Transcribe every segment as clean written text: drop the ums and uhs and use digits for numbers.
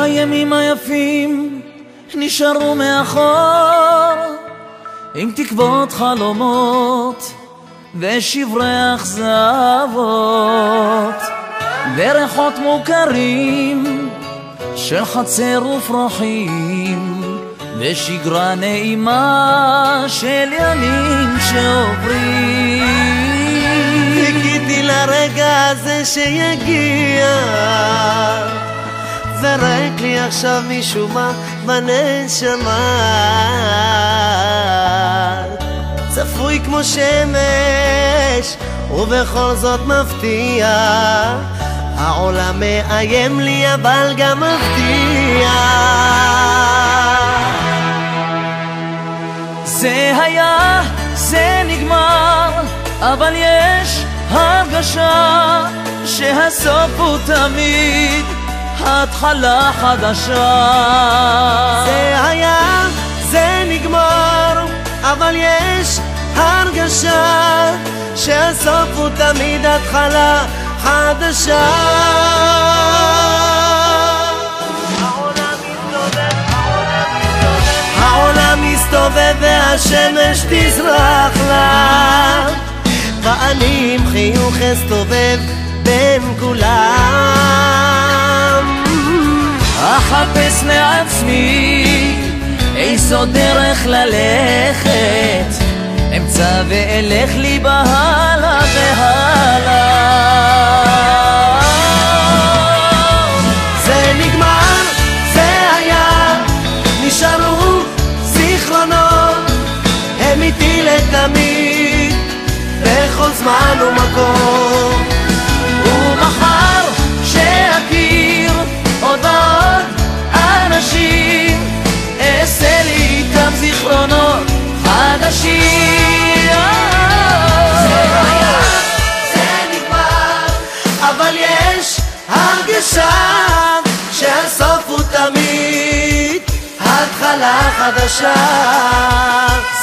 הימים היפים נשארו מאחור, עם תקוות חלומות ושברי אכזבות, וריחות מוכרים של חצר ופרחים, ושגרה נעימה של ימים שעוברים. חיכיתי לרגע הזה שיגיע, זרק לי עכשיו משום מה בנשמה, צפוי כמו שמש ובכל זאת מפתיע, העולם מאיים לי אבל גם מבטיח. זה היה, זה נגמר, אבל יש הרגשה שהסוף הוא תמיד התחלה חדשה. זה היה, זה נגמר, אבל יש הרגשה שהסוף הוא תמיד התחלה חדשה. העולם מסתובב והשמש תזרח לה, ואני עם חיוך אסתובב בין כולם. אחפש לעצמי איזו דרך ללכת, אמצא ואלך לי בהלה והלה. זה נגמר, זה היה, נשארו זיכרונות, הם איתי לתמיד בכל זמן ומקום. ומחר שאכיר עוד ועוד אנשים, אעשה לי איתם זיכרונות חדשים. זה היה, זה נגמר, אבל יש הרגשה שהסוף הוא תמיד התחלה חדשה.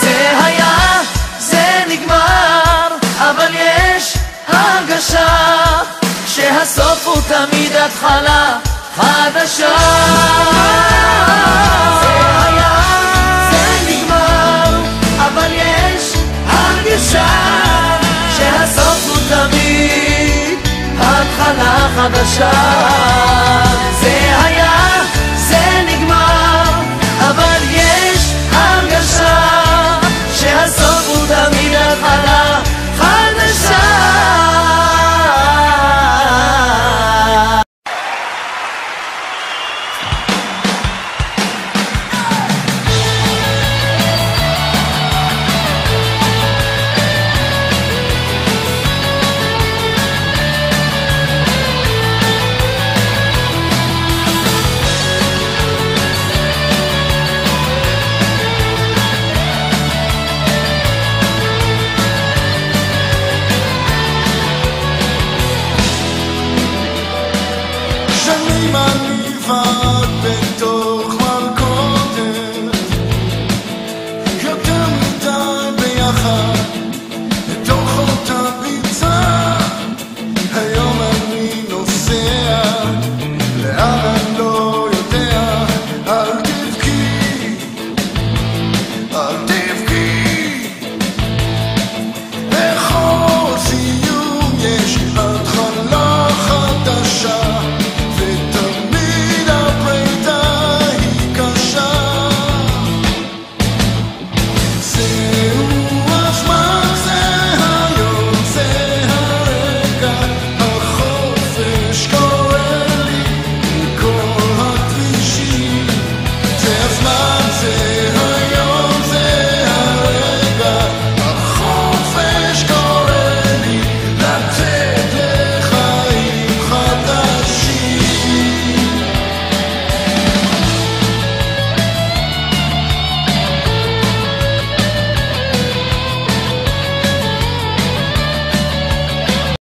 זה היה, זה נגמר, אבל יש הרגשה שהסוף הוא תמיד התחלה חדשה. זה היה, זה נגמר, אבל יש הרגשה שהסוף הוא תמיד התחלה חדשה.